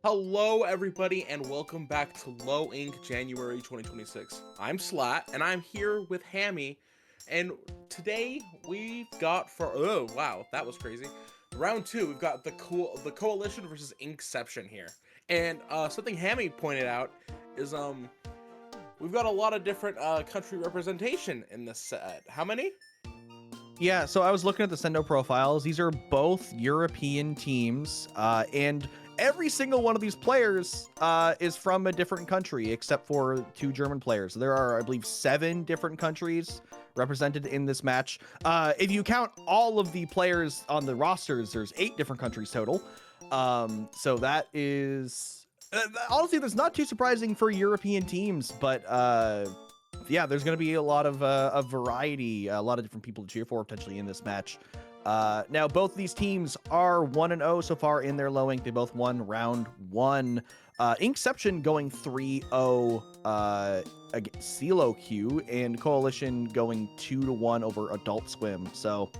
Hello, everybody, and welcome back to Low Ink January 2026. I'm Slat, and I'm here with Hammy, and today we've got oh wow, that was crazy. Round two, we've got the Koalition versus Inkception here, and something Hammy pointed out is we've got a lot of different country representation in this set. How many? Yeah, so I was looking at the Sendo profiles. These are both European teams, and every single one of these players is from a different country, except for two German players. So there are, I believe, 7 different countries represented in this match. If you count all of the players on the rosters, there's 8 different countries total. So that is honestly, that's not too surprising for European teams, but yeah, there's going to be a lot of variety, a lot of different people to cheer for potentially in this match. Now, both these teams are 1-0 so far in their low ink. They both won round 1. Inkception going 3-0 against CeeLo Q, and Koalition going 2-1 over Adult Swim. So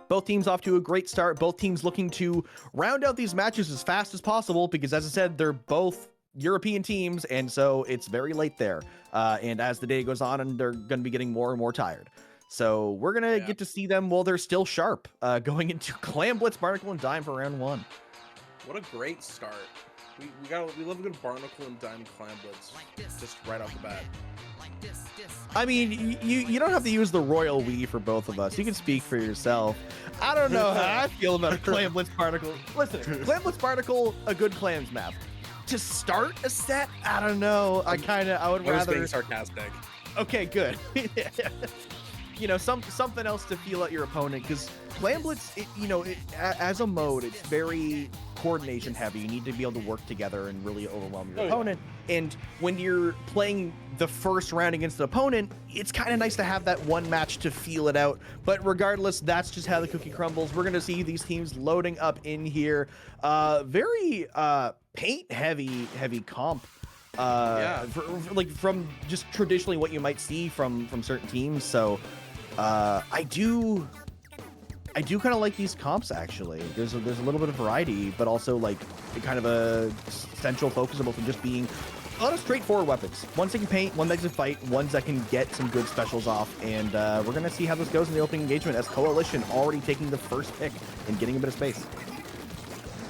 both teams off to a great start. Both teams looking to round out these matches as fast as possible because, as I said, they're both European teams, and so it's very late there. And as the day goes on, and they're going to be getting more and more tired. So we're going to get to see them while they're still sharp, going into Clam Blitz, Barnacle, and Dime for round 1. What a great start. We love a good Barnacle and Dime Clam Blitz just right off the bat. I mean, you don't have to use the royal we for both of us. You can speak for yourself. I don't know how I feel about a Clam Blitz Barnacle. Listen, Clam Blitz Barnacle, a good clams map. To start a set, I don't know. I would rather. Being sarcastic. Okay, good. You know, something else to feel out your opponent, because Clam Blitz, as a mode, it's very coordination heavy. You need to be able to work together and really overwhelm your opponent. And when you're playing the first round against the opponent, it's kind of nice to have that one match to feel it out. But regardless, that's just how the cookie crumbles. We're going to see these teams loading up in here. Very paint heavy comp. From just traditionally what you might see from certain teams. So I do kind of like these comps, actually. There's a little bit of variety, but also like kind of a central focus about them just being a lot of straightforward weapons. Ones that can paint, one that can fight, ones that can get some good specials off. And we're going to see how this goes in the opening engagement, as Koalition already taking the first pick and getting a bit of space.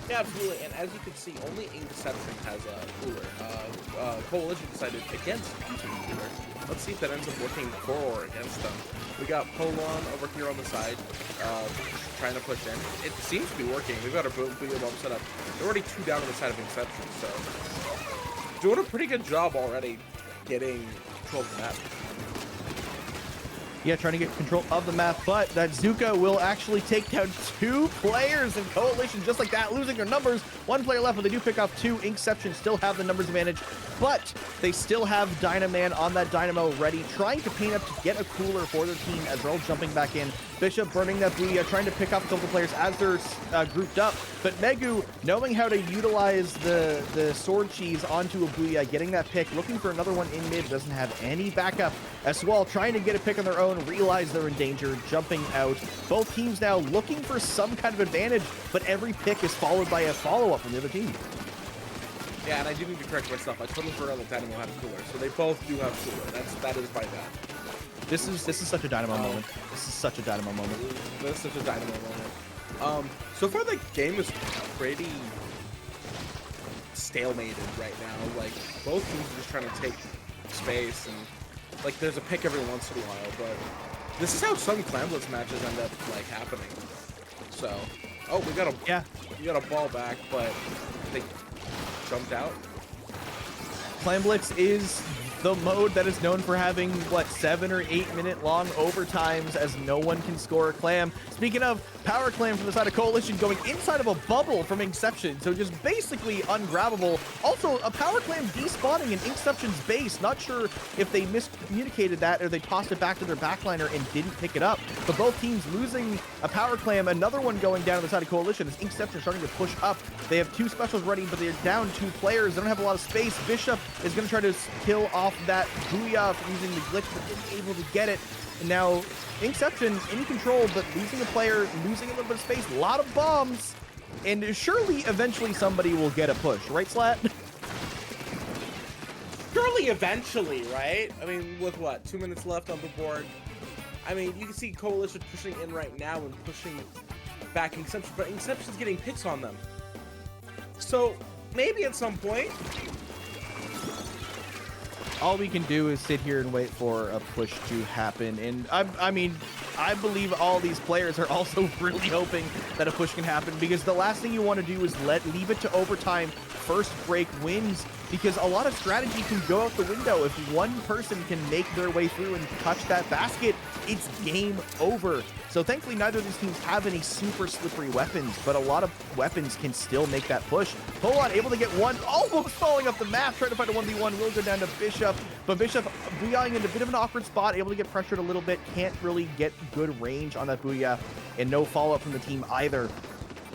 Yeah, absolutely. And as you can see, only Inkception has a cooler. Koalition decided against using the cooler. Let's see if that ends up working for or against them. We got Polon over here on the side, trying to push in. It seems to be working. We've got our Booyah Bomb set up. They're already 2 down on the side of Inkception, so doing a pretty good job already getting control of the map. Yeah, trying to get control of the map, but that Zuka will actually take down 2 players in Koalition just like that, losing their numbers. 1 player left, but they do pick off 2. Inkception still have the numbers advantage, but they still have Dynaman on that Dynamo ready, trying to paint up to get a cooler for their team as they're all jumping back in. Bishop burning that Booyah, trying to pick up a couple of players as they're grouped up, but Megu, knowing how to utilize the sword cheese onto a Booyah, getting that pick, looking for another one in mid, doesn't have any backup. As well, trying to get a pick on their own, realize they're in danger, jumping out. Both teams now looking for some kind of advantage, but every pick is followed by a follow-up from the other team. Yeah, and I do need to correct myself. I totally forgot that Dynamo had a cooler, so they both do have cooler. That is my bad. This is such a Dynamo moment. This is such a Dynamo moment. This is such a Dynamo moment. So far the game is pretty stalemated right now. Like, both teams are just trying to take space, and like there's a pick every once in a while, but this is how some Clam Blitz matches end up like happening. So, oh, we got a ball back, but they jumped out. Clam Blitz is the mode that is known for having, 7 or 8 minute long overtimes as no one can score a clam. Speaking of, Power Clam from the side of Koalition going inside of a bubble from Inkception, so just basically ungrabbable. Also, a Power Clam despawning in Inkception's base. Not sure if they miscommunicated that or they tossed it back to their backliner and didn't pick it up. But both teams losing a Power Clam, another one going down on the side of Koalition as Inkception starting to push up. They have 2 specials ready, but they're down 2 players. They don't have a lot of space. Bishop is going to try to kill off that Booyah using the glitch, but isn't able to get it. And now Inkception in control, but losing a player, losing a little bit of space, a lot of bombs. And surely, eventually, somebody will get a push, right, Slat? Surely, eventually, right? I mean, with what, 2 minutes left on the board? I mean, you can see Koalition pushing in right now and pushing back Inkception, but Inkception's getting picks on them. So, maybe at some point... All we can do is sit here and wait for a push to happen. And I mean, I believe all these players are also really hoping that a push can happen, because the last thing you want to do is leave it to overtime. First break wins, because a lot of strategy can go out the window. If one person can make their way through and touch that basket, it's game over. So thankfully, neither of these teams have any super slippery weapons, but a lot of weapons can still make that push. Polon able to get one, almost falling off the map, trying to find a 1v1, will go down to Bishop, but Bishop booyahing in a bit of an awkward spot, able to get pressured a little bit, can't really get good range on that booyah, and no follow-up from the team either.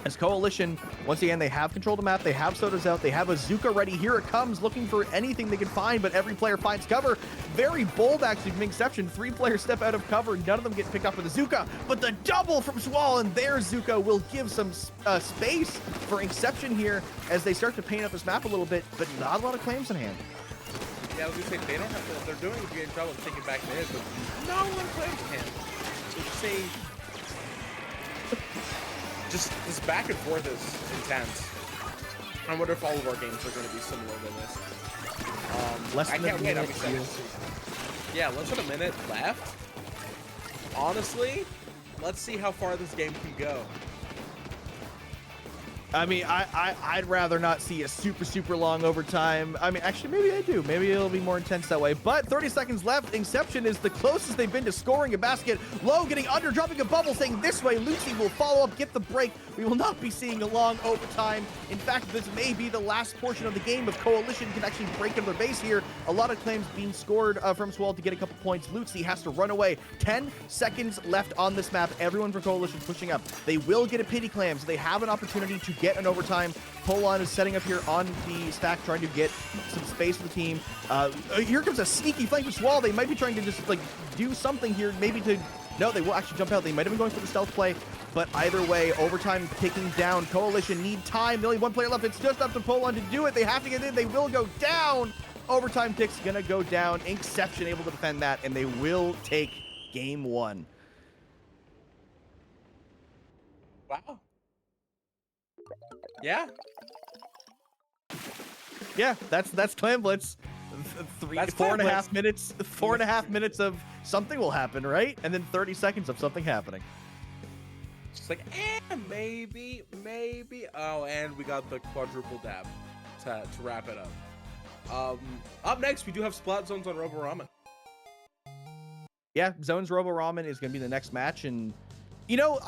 As Koalition, once again, they have control of the map, they have Sodas out, they have a Zuka ready. Here it comes, looking for anything they can find, but every player finds cover. Very bold, actually, from Inkception. 3 players step out of cover, none of them get picked up with a Zuka, but the double from Swall, and their Zuka will give some space for Inkception here as they start to paint up this map a little bit, but not a lot of claims in hand. Yeah, I was gonna say, they don't have to, they're doing a good job of taking back the hit, but no one claims in hand. So you're saying... Just this back and forth is intense. I wonder if all of our games are going to be similar to this. I can't wait. I'm excited. Yeah, less than a minute left. Honestly, let's see how far this game can go. I mean, I'd rather not see a super long overtime. I mean, actually, maybe I do. Maybe it'll be more intense that way. But 30 seconds left. Inkception is the closest they've been to scoring a basket. Low getting under, dropping a bubble, saying this way. Lucy will follow up, get the break. We will not be seeing a long overtime. In fact, this may be the last portion of the game if Koalition can actually break into their base here. A lot of claims being scored from Swell to get a couple points. Lucy has to run away. 10 seconds left on this map. Everyone from Koalition pushing up. They will get a pity clam, so they have an opportunity to get an overtime. Polon is setting up here on the stack, trying to get some space for the team. Here comes a sneaky flank with Swall. They might be trying to just like do something here, maybe to... No, they will actually jump out. They might have been going for the stealth play, but either way, overtime ticking down. Koalition need time. Only 1 player left. It's just up to Polon to do it. They have to get in. They will go down. Overtime tick's gonna go down. Inkception able to defend that, and they will take game 1. Wow. Yeah. Yeah, that's Clan Blitz. That's 4.5 minutes. 4.5 minutes of something will happen, right? And then 30 seconds of something happening. Just like, maybe. Oh, and we got the quadruple dab to wrap it up. Up next, we do have Splat Zones on Robo Ramen. Yeah, Zones Robo Ramen is going to be the next match, and you know,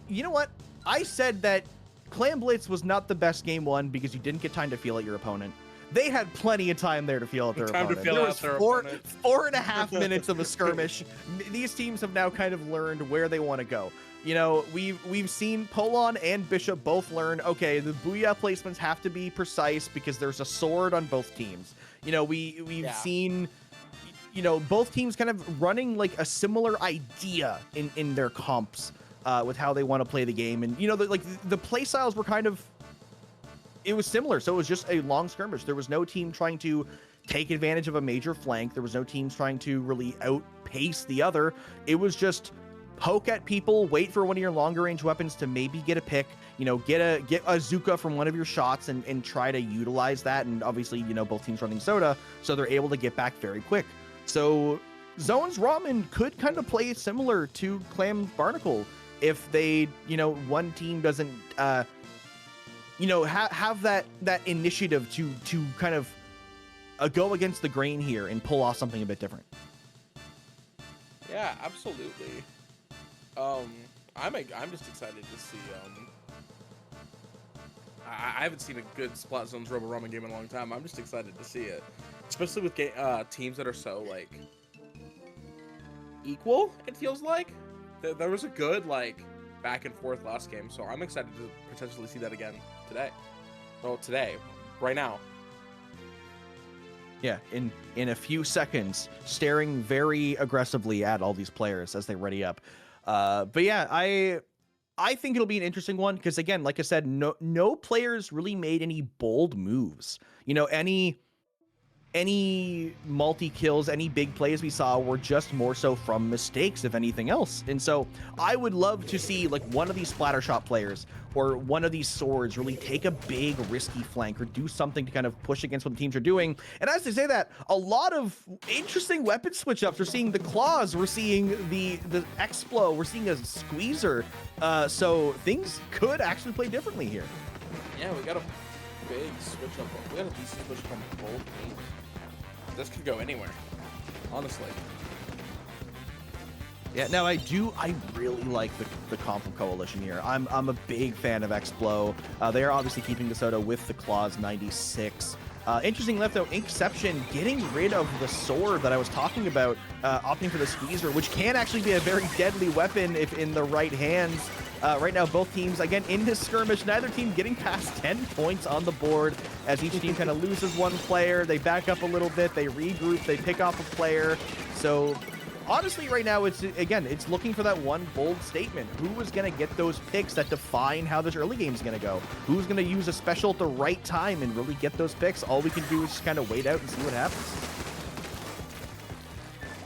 you know what? I said that Clan Blitz was not the best game 1 because you didn't get time to feel at your opponent. They had plenty of time there to feel at their opponent. There was 4.5 minutes of a skirmish. These teams have now kind of learned where they want to go. You know, we've seen Polon and Bishop both learn, okay, the booyah placements have to be precise because there's a sword on both teams. You know, we've seen, you know, both teams kind of running like a similar idea in their comps with how they want to play the game. And, you know, the play styles were kind of, it was similar. So it was just a long skirmish. There was no team trying to take advantage of a major flank. There was no teams trying to really outpace the other. It was just poke at people, wait for one of your longer range weapons to maybe get a pick, you know, get a Zuka from one of your shots and try to utilize that. And obviously, you know, both teams running Soda, so they're able to get back very quick. So Zones Ramen could kind of play similar to Clam Barnacle if they, you know, one team doesn't, you know, have that initiative to kind of go against the grain here and pull off something a bit different. Yeah, absolutely. I'm just excited to see. I haven't seen a good Splat Zones Robo Ramen game in a long time. I'm just excited to see it, especially with teams that are so like equal. It feels like there was a good like back and forth last game, so I'm excited to potentially see that again today. Well, today, right now. Yeah, in a few seconds, staring very aggressively at all these players as they ready up. But yeah, I think it'll be an interesting one because, again, like I said, no players really made any bold moves. You know, any multi-kills, any big plays we saw were just more so from mistakes, if anything else. And so I would love to see like one of these splatter shot players or one of these swords really take a big risky flank or do something to kind of push against what the teams are doing. And as they say that, a lot of interesting weapon switch ups. We're seeing the claws, we're seeing the Explo, we're seeing a squeezer. So things could actually play differently here. Yeah, we got a big switch up. We got a decent switch up on both teams. This could go anywhere, honestly. Yeah, now I really like the comp of Koalition here. I'm a big fan of Explo. They are obviously keeping DeSoto with the Claws 96. Interesting left though, Inkception getting rid of the sword that I was talking about, opting for the squeezer, which can actually be a very deadly weapon if in the right hands. Right now, both teams, again, in this skirmish, neither team getting past 10 points on the board as each team kind of loses one player. They back up a little bit, they regroup, they pick off a player. So honestly, right now, it's looking for that one bold statement. Who is going to get those picks that define how this early game is going to go? Who's going to use a special at the right time and really get those picks? All we can do is just kind of wait out and see what happens.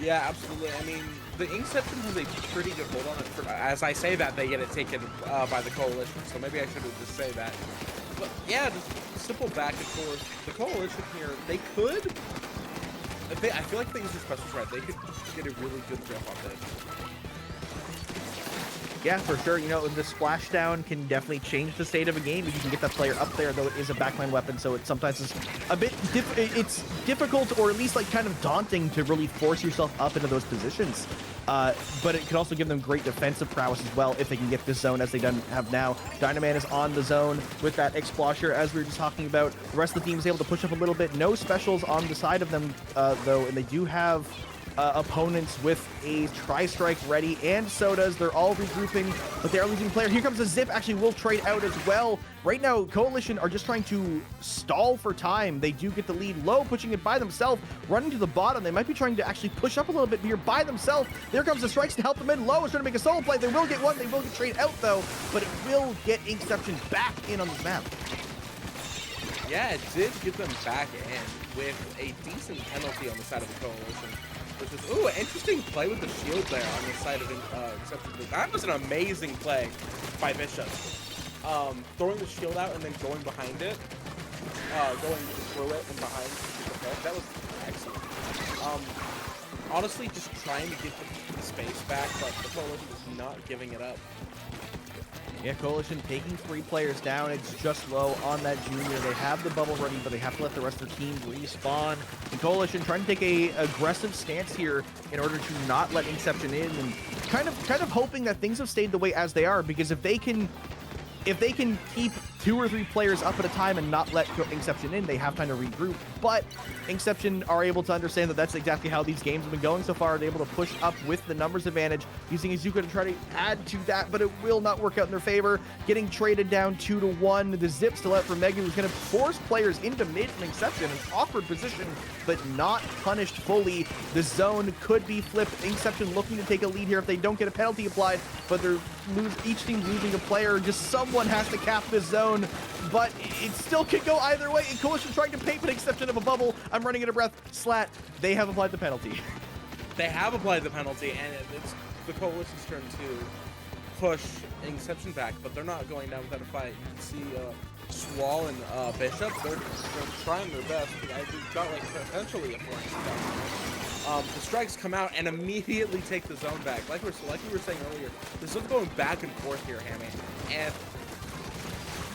Yeah, absolutely. I mean, the Inkception has a pretty good hold on it. As I say that, they get it taken by the Koalition, so maybe I should have just say that. But yeah, just simple back and forth. The Koalition here, they could... I feel like things are special right. They could get a really good grip on this. Yeah, for sure. You know, the splashdown can definitely change the state of a game if you can get that player up there, though it is a backline weapon, so it sometimes is a bit it's difficult or at least like kind of daunting to really force yourself up into those positions. But it can also give them great defensive prowess as well if they can get this zone as they have now. Dynaman is on the zone with that Explosher, as we were just talking about. The rest of the team is able to push up a little bit. No specials on the side of them, though, and they do have opponents with a Tri-Strike ready, and so does. They're all regrouping, but they are losing player. Here comes a Zip, actually will trade out as well. Right now, Koalition are just trying to stall for time. They do get the lead. Low pushing it by themselves, running to the bottom. They might be trying to actually push up a little bit here by themselves. There comes the strikes to help them in. Low is trying to make a solo play. They will get one. They will get trade out, though, but it will get Inkception back in on this map. Yeah, it did get them back in with a decent penalty on the side of the Koalition. Which is, ooh, an interesting play with the shield there on the side of Inkception. That was an amazing play by Bishop. Throwing the shield out and then going behind it. Going through it and behind it. That was excellent. Honestly, just trying to get the space back, but the Koalition is not giving it up. Yeah, Koalition taking 3 players down. It's just Low on that junior. They have the bubble ready, but they have to let the rest of their team respawn. The Koalition trying to take a aggressive stance here in order to not let Inkception in, and kind of hoping that things have stayed the way as they are, because if they can keep 2 or 3 players up at a time and not let Inkception in, they have time to regroup. But Inkception are able to understand that that's exactly how these games have been going so far. They're able to push up with the numbers advantage, using Izuka to try to add to that, but it will not work out in their favor. Getting traded down 2-1. The Zip still out for Megu, who's going to force players into mid from Inkception, an awkward position, but not punished fully. The zone could be flipped. Inkception looking to take a lead here if they don't get a penalty applied, but each team losing a player. Just someone has to cap this zone, but it still could go either way. And Koalition trying to paint an exception of a bubble. I'm running out of breath. Slat, they have applied the penalty. They have applied the penalty, and it's the Koalition's turn to push Inkception back, but they're not going down without a fight. You can see Swall and Bishop, they're trying their best. They've got like potentially a flank. The strikes come out and immediately take the zone back. Like we were saying earlier, this is going back and forth here, Hammy. And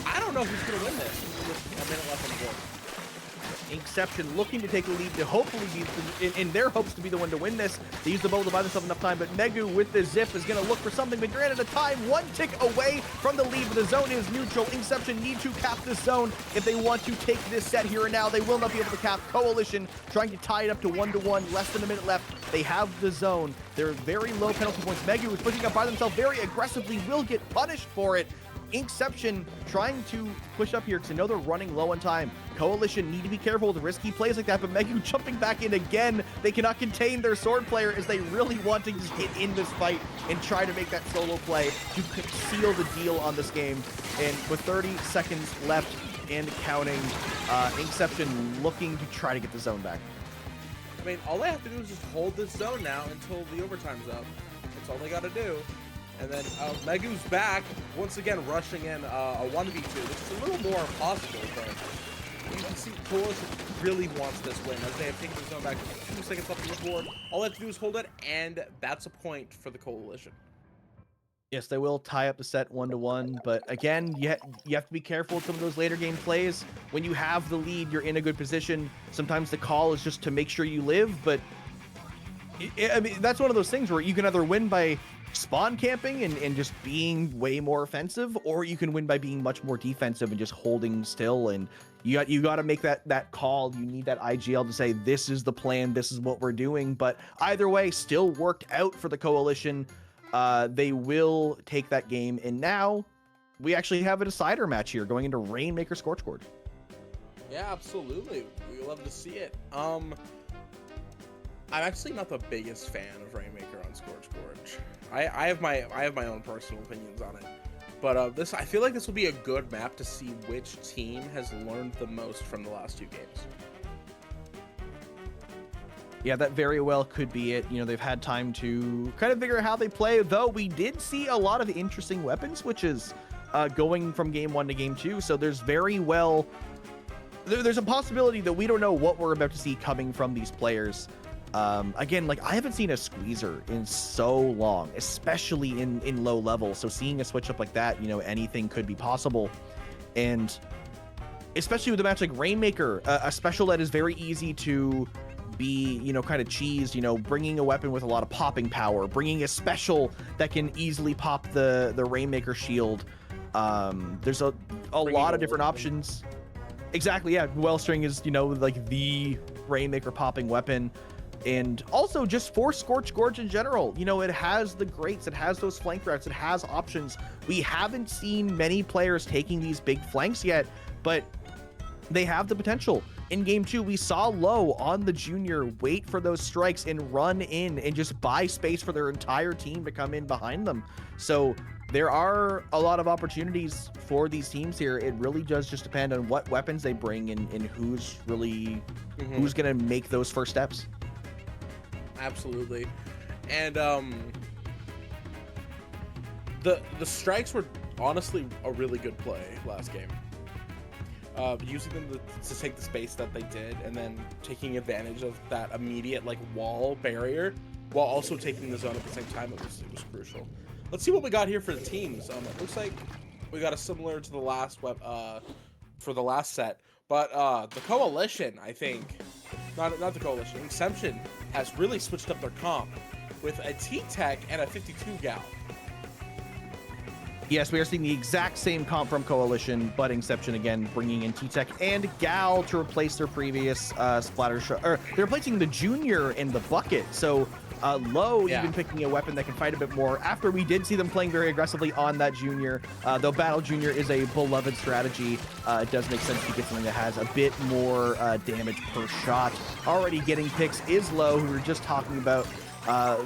I don't know who's going to win this with a minute left on the board. Inkception looking to take a lead to hopefully be in their hopes to be the one to win this. They use the bubble to buy themselves enough time, but Megu with the Zip is going to look for something, but granted a time, 1 tick away from the lead, but the zone is neutral. Inkception need to cap this zone if they want to take this set here and now. They will not be able to cap. Koalition trying to tie it up to 1-1, less than a minute left. They have the zone. They're very low penalty points. Megu is pushing up by themselves very aggressively, will get punished for it. Inkception trying to push up here because I know they're running low on time. Koalition need to be careful with risky plays like that, but Megu jumping back in again. They cannot contain their sword player as they really want to just get in this fight and try to make that solo play to seal the deal on this game. And with 30 seconds left and counting, Inkception looking to try to get the zone back. I mean, all they have to do is just hold this zone now until the overtime's up. That's all they got to do. And then Megu's back, once again rushing in a 1v2, which is a little more possible, but you can see Koalition really wants this win as they have taken the zone back. 2 seconds left on the board. All they have to do is hold it, and that's a point for the Koalition. Yes, they will tie up the set 1-1, but again, you have to be careful with some of those later game plays. When you have the lead, you're in a good position. Sometimes the call is just to make sure you live, but I mean, that's one of those things where you can either win by spawn camping and just being way more offensive, or you can win by being much more defensive and just holding still. And you got to make that call. You need that IGL to say, this is the plan, this is what we're doing. But either way, still worked out for the Koalition. They will take that game, and now we actually have a decider match here going into Rainmaker Scorchboard. Yeah, absolutely. We love to see it. I'm actually not the biggest fan of Rainmaker on Scorchboard. I have my own personal opinions on it, but I feel like this will be a good map to see which team has learned the most from the last 2 games. Yeah, that very well could be it. You know, they've had time to kind of figure out how they play, though we did see a lot of interesting weapon switches going from game 1 to game 2. So there's very well, there's a possibility that we don't know what we're about to see coming from these players. Again, like, I haven't seen a squeezer in so long, especially in low level. So seeing a switch up like that, you know, anything could be possible. And especially with a match like Rainmaker, a special that is very easy to be, you know, kind of cheesed, you know, bringing a weapon with a lot of popping power, bringing a special that can easily pop the Rainmaker shield. There's a lot of different options. Exactly, yeah. Wellstring is, you know, like the Rainmaker popping weapon. And also just for Scorch Gorge in general, you know, it has the grates, it has those flank routes, it has options. We haven't seen many players taking these big flanks yet, but they have the potential. In game 2, we saw Low on the junior wait for those strikes and run in and just buy space for their entire team to come in behind them. So there are a lot of opportunities for these teams here. It really does just depend on what weapons they bring and who's really who's going to make those first steps. Absolutely. And the strikes were honestly a really good play last game. Using them to take the space that they did, and then taking advantage of that immediate like wall barrier while also taking the zone at the same time, it was crucial. Let's see what we got here for the teams. It looks like we got a similar to the last for the last set, but the Koalition, I think, not the Koalition, Inkception has really switched up their comp with a T-Tech and a 52 Gal. Yes, we are seeing the exact same comp from Koalition, but Inkception again bringing in T-Tech and Gal to replace their previous splatter shot. Or they're replacing the Junior and the Bucket. So Low even picking a weapon that can fight a bit more. After we did see them playing very aggressively on that Junior, though Battle Junior is a beloved strategy, it does make sense to get something that has a bit more damage per shot. Already getting picks is Low, who we were just talking about.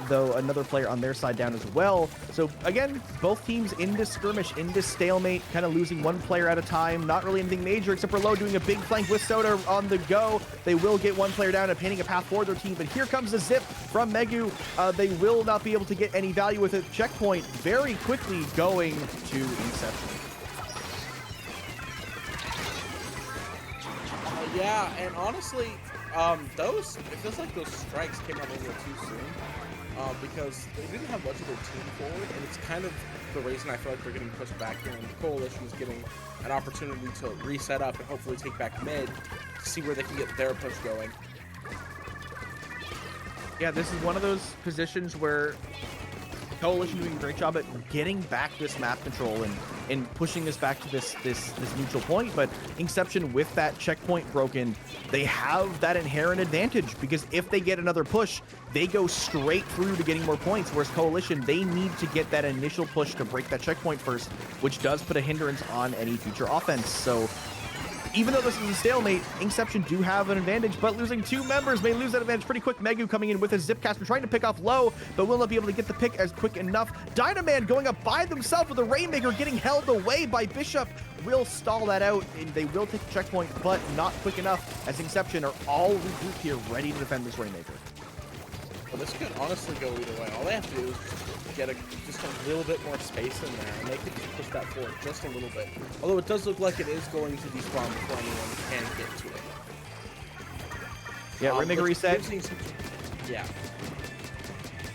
Though another player on their side down as well. So again, both teams in this skirmish, in this stalemate, kind of losing one player at a time. Not really anything major, except for Low doing a big flank with Soda on the go. They will get one player down and painting a path for their team, but here comes the zip from Megu. They will not be able to get any value with it. Checkpoint very quickly going to Inkception. Yeah, and honestly, it feels like those strikes came out a little too soon, because they didn't have much of their team forward, and it's kind of the reason I feel like they're getting pushed back here, and the Koalition is getting an opportunity to reset up and hopefully take back mid to see where they can get their push going. Yeah, this is one of those positions where Koalition doing a great job at getting back this map control and pushing us back to this neutral point. But Inkception, with that checkpoint broken, they have that inherent advantage, because if they get another push, they go straight through to getting more points, whereas Koalition, they need to get that initial push to break that checkpoint first, which does put a hindrance on any future offense. So even though this is a stalemate, Inkception do have an advantage, but losing 2 members may lose that advantage pretty quick. Megu coming in with his Zipcaster, trying to pick off low, but will not be able to get the pick as quick enough. Dynaman going up by themselves with a Rainmaker, getting held away by Bishop. Will stall that out, and they will take the checkpoint, but not quick enough, as Inkception are all regrouped here, ready to defend this Rainmaker. Well, this could honestly go either way. All they have to do is get just a little bit more space in there, and they could just push that forward just a little bit. Although it does look like it is going to despawn before anyone can get to it. Yeah, Rainmaker reset. Yeah.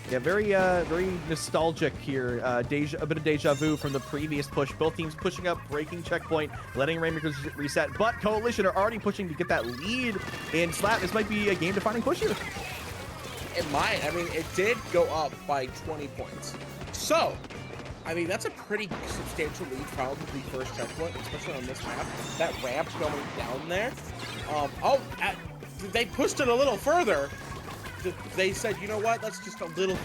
Yeah, very nostalgic here. A bit of deja vu from the previous push. Both teams pushing up, breaking checkpoint, letting Rainmakers reset. But Koalition are already pushing to get that lead. And Slap, this might be a game-defining push here. It might. I mean, it did go up by 20 points. So, I mean, that's a pretty substantial lead probably first checkpoint, especially on this map. That ramp going down there. They pushed it a little further. They said, you know what? Let's just go a little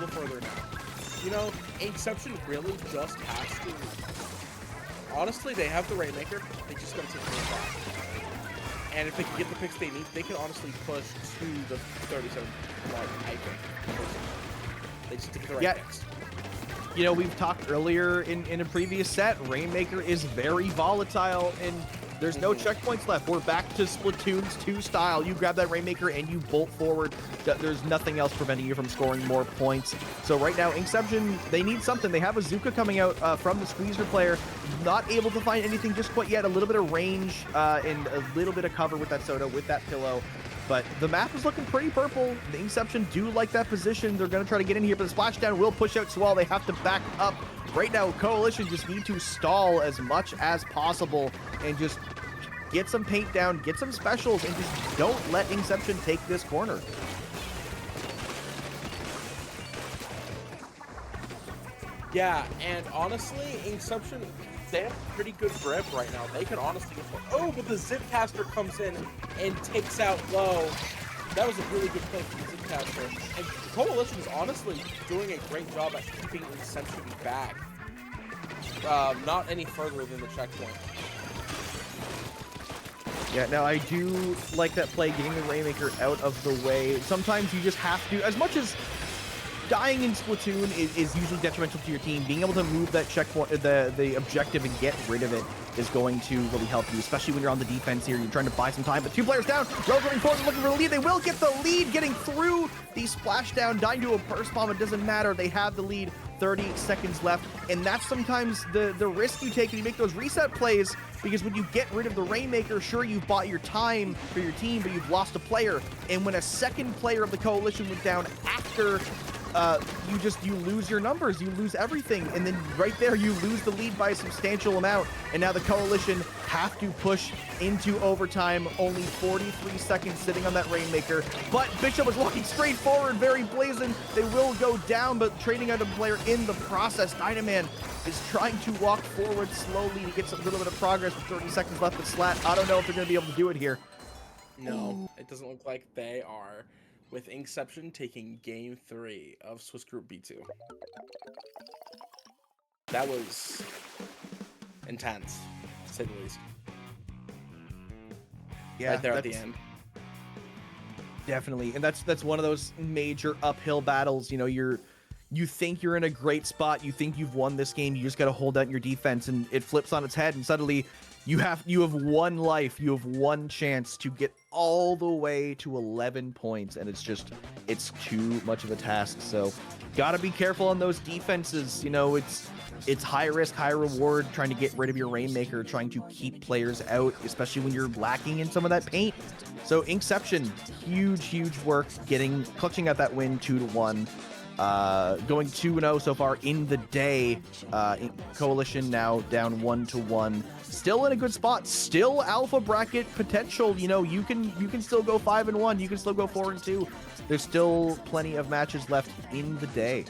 further now. You know, Inkception really just has to. Honestly, they have the Rainmaker. They just gotta take the shot. And if they can get the picks they need, they can honestly push to the 37 mark, I think. They just get the right picks. You know, we've talked earlier in a previous set, Rainmaker is very volatile, and there's no checkpoints left. We're back to Splatoon's 2 style. You grab that Rainmaker and you bolt forward. There's nothing else preventing you from scoring more points. So right now, Inkception, they need something. They have a Zuka coming out from the Squeezer player. Not able to find anything just quite yet. A little bit of range and a little bit of cover with that Soda, with that pillow. But the map is looking pretty purple. The Inkception do like that position. They're going to try to get in here, but the splashdown will push out Swall. They have to back up. Right now, Koalition just need to stall as much as possible and just get some paint down, get some specials, and just don't let Inkception take this corner. Yeah, and honestly, Inkception, they have pretty good grip right now. They can honestly get but the Zipcaster comes in and takes out low. That was a really good play from the Zipcaster. And Koalition is honestly doing a great job at keeping Inkception back. Not any further than the checkpoint. Yeah, now I do like that play, getting the Rainmaker out of the way. Sometimes you just have to, as much as dying in Splatoon is usually detrimental to your team, being able to move that checkpoint, the objective, and get rid of it is going to really help you, especially when you're on the defense here. You're trying to buy some time, but 2 players down. Rose running forward, looking for the lead. They will get the lead, getting through the splashdown, dying to a burst bomb. It doesn't matter. They have the lead. 30 seconds left, and that's sometimes the risk you take when you make those reset plays, because when you get rid of the Rainmaker, sure, you've bought your time for your team, but you've lost a player. And when a second player of the Koalition went down after, you lose your numbers, you lose everything, and then right there you lose the lead by a substantial amount. And now the Koalition have to push into overtime. Only 43 seconds sitting on that Rainmaker, but Bishop was walking straight forward, very blazing. They will go down, but trading out a player in the process. Dynaman is trying to walk forward slowly to get some little bit of progress with 30 seconds left with Slat. I don't know if they're going to be able to do it here. No, it doesn't look like they are, with Inkception taking game 3 of Swiss Group B2. That was intense, to say the least. Yeah, right there at the end. Definitely, and that's one of those major uphill battles. You know, you think you're in a great spot, you think you've won this game, you just got to hold out your defense, and it flips on its head, and suddenly you have one life, you have one chance to get all the way to 11 points, and it's too much of a task. So gotta be careful on those defenses. You know, it's high risk, high reward, trying to get rid of your Rainmaker, trying to keep players out, especially when you're lacking in some of that paint. So Inkception, huge work clutching out that win 2-1. Going 2-0 so far in the day. Koalition now down 1-1. Still in a good spot. Still alpha bracket potential. You know, you can still go 5-1. You can still go 4-2. There's still plenty of matches left in the day.